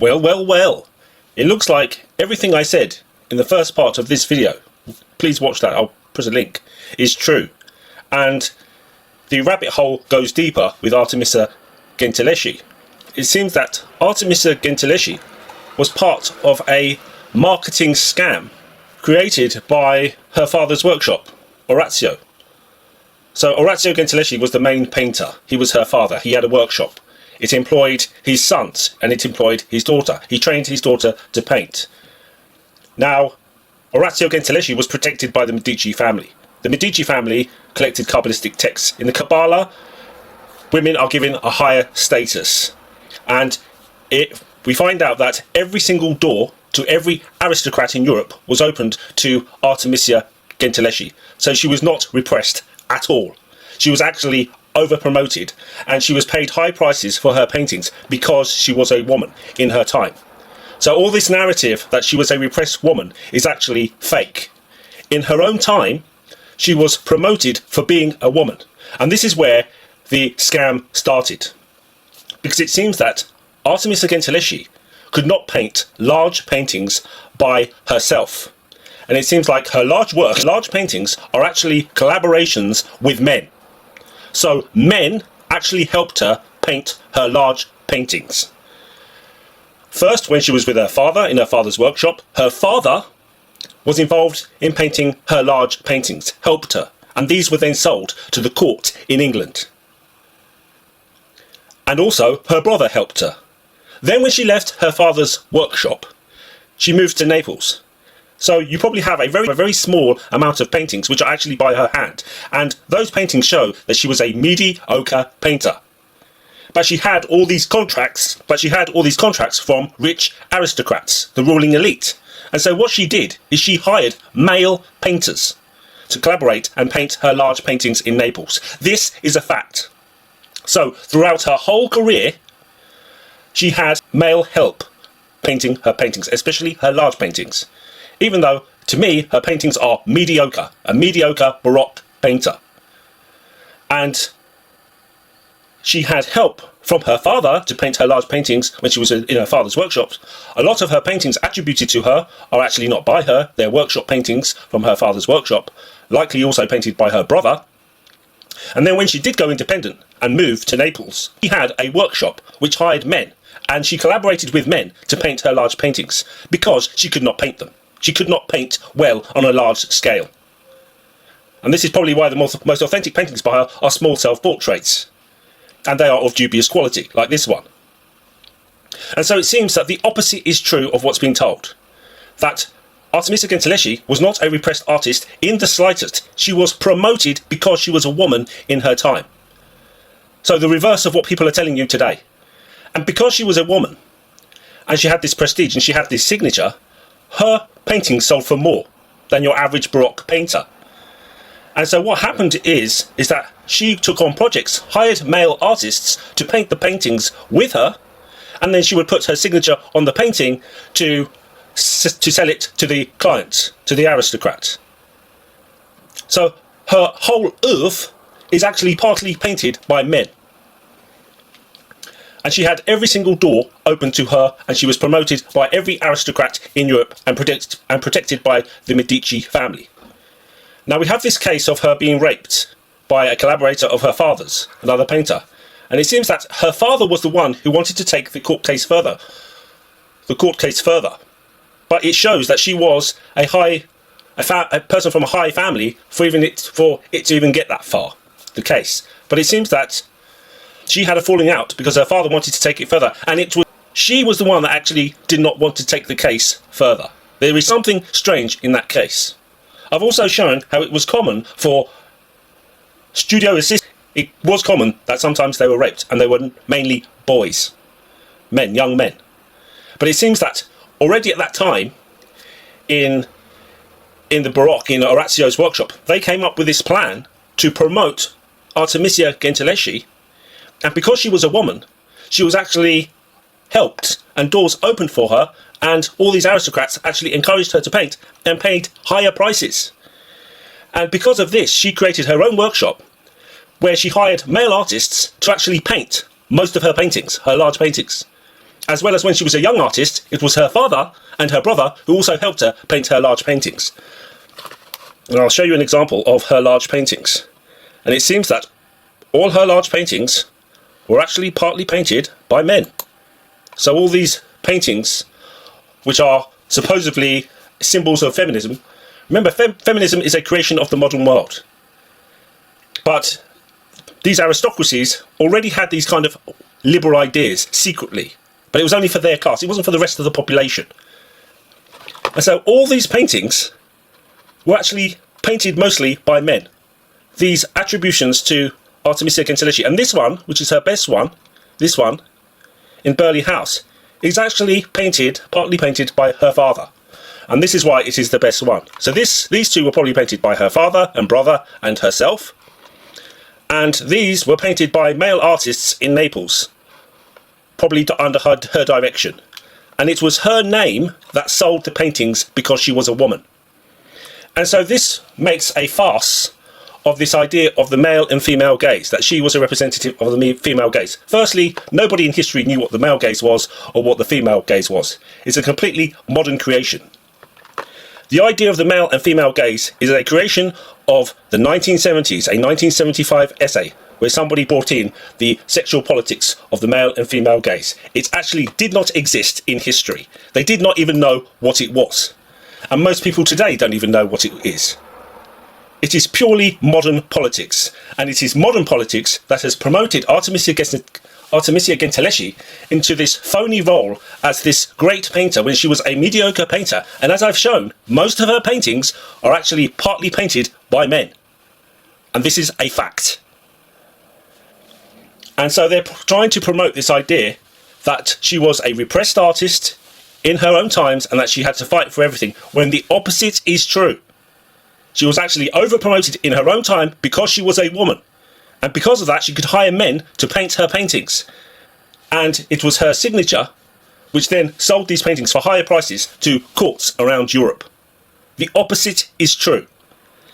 Well, it looks like everything I said in the first part of this video, please watch that, I'll put a link, is true. And the rabbit hole goes deeper with Artemisia Gentileschi. It seems that Artemisia Gentileschi was part of a marketing scam created by her father's workshop, Orazio. So Orazio Gentileschi was the main painter. He was her father. He had a workshop. It employed his sons and it employed his daughter. He trained his daughter to paint. Now, Orazio Gentileschi was protected by the Medici family. The Medici family collected Kabbalistic texts. In the Kabbalah, women are given a higher status. And we find out that every single door to every aristocrat in Europe was opened to Artemisia Gentileschi. So she was not repressed at all. She was actually over-promoted, and she was paid high prices for her paintings because she was a woman in her time. So all this narrative that she was a repressed woman is actually fake. In her own time, she was promoted for being a woman. And this is where the scam started. Because it seems that Artemisia Gentileschi could not paint large paintings by herself. And it seems like her large paintings are actually collaborations with men. So men actually helped her paint her large paintings. First, when she was with her father in her father's workshop, her father was involved in painting her large paintings, helped her, and these were then sold to the court in England. And also, her brother helped her. Then when she left her father's workshop, she moved to Naples. So you probably have a very small amount of paintings which are actually by her hand. And those paintings show that she was a mediocre painter. But she had all these contracts from rich aristocrats, the ruling elite. And so what she did is she hired male painters to collaborate and paint her large paintings in Naples. This is a fact. So throughout her whole career, she had male help painting her paintings, especially her large paintings. Even though, to me, her paintings are mediocre, a mediocre Baroque painter. And she had help from her father to paint her large paintings when she was in her father's workshops. A lot of her paintings attributed to her are actually not by her. They're workshop paintings from her father's workshop, likely also painted by her brother. And then when she did go independent and move to Naples, she had a workshop which hired men, and she collaborated with men to paint her large paintings because she could not paint them. She could not paint well on a large scale. And this is probably why the most authentic paintings by her are small self-portraits. And they are of dubious quality, like this one. And so it seems that the opposite is true of what's been told. That Artemisia Gentileschi was not a repressed artist in the slightest. She was promoted because she was a woman in her time. So the reverse of what people are telling you today. And because she was a woman, and she had this prestige and she had this signature, her paintings sold for more than your average Baroque painter. And so what happened is that she took on projects, hired male artists to paint the paintings with her, and then she would put her signature on the painting to sell it to the client, to the aristocrat. So her whole oeuvre is actually partly painted by men. And she had every single door open to her, and she was promoted by every aristocrat in Europe and protected by the Medici family. Now we have this case of her being raped by a collaborator of her father's, another painter. And it seems that her father was the one who wanted to take the court case further. But it shows that she was a person from a high family for it to even get that far, the case. But it seems that she had a falling out because her father wanted to take it further, and she was the one that actually did not want to take the case further. There is something strange in that case. I've also shown how it was common for studio assistants. It was common that sometimes they were raped, and they were mainly boys, men, young men. But it seems that already at that time, in the Baroque, in Orazio's workshop, they came up with this plan to promote Artemisia Gentileschi. And because she was a woman, she was actually helped and doors opened for her, and all these aristocrats actually encouraged her to paint and paid higher prices. And because of this, she created her own workshop where she hired male artists to actually paint most of her paintings, her large paintings. as well as when she was a young artist, it was her father and her brother who also helped her paint her large paintings. And I'll show you an example of her large paintings. And it seems that all her large paintings were actually partly painted by men. So all these paintings, which are supposedly symbols of feminism, remember, feminism is a creation of the modern world. But these aristocracies already had these kind of liberal ideas secretly, but it was only for their caste. It wasn't for the rest of the population. And so all these paintings were actually painted mostly by men. These attributions to Artemisia Gentileschi. And this one, which is her best one, this one, in Burghley House, is actually partly painted by her father. And this is why it is the best one. So these two were probably painted by her father and brother and herself. And these were painted by male artists in Naples, probably under her direction. And it was her name that sold the paintings because she was a woman. And so this makes a farce of this idea of the male and female gaze, that she was a representative of the female gaze. Firstly, nobody in history knew what the male gaze was or what the female gaze was. It's a completely modern creation. The idea of the male and female gaze is a creation of the 1970s, a 1975 essay where somebody brought in the sexual politics of the male and female gaze. It actually did not exist in history. They did not even know what it was. And most people today don't even know what it is. It is purely modern politics, and it is modern politics that has promoted Artemisia Gentileschi into this phony role as this great painter when she was a mediocre painter. And as I've shown, most of her paintings are actually partly painted by men. And this is a fact. And so they're trying to promote this idea that she was a repressed artist in her own times and that she had to fight for everything, when the opposite is true. She was actually over-promoted in her own time because she was a woman. And because of that, she could hire men to paint her paintings. And it was her signature which then sold these paintings for higher prices to courts around Europe. The opposite is true.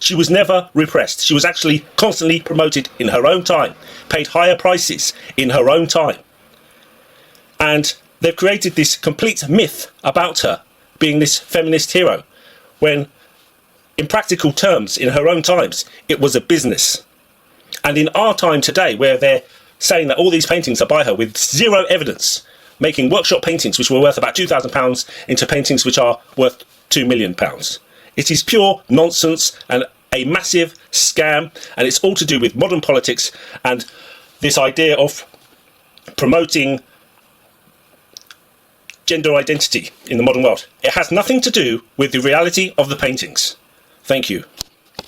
She was never repressed. She was actually constantly promoted in her own time, paid higher prices in her own time. And they've created this complete myth about her being this feminist hero, when in practical terms, in her own times, it was a business. And in our time today, where they're saying that all these paintings are by her with zero evidence, making workshop paintings which were worth about £2,000 into paintings which are worth £2 million. It is pure nonsense and a massive scam, and it's all to do with modern politics and this idea of promoting gender identity in the modern world. It has nothing to do with the reality of the paintings. Thank you.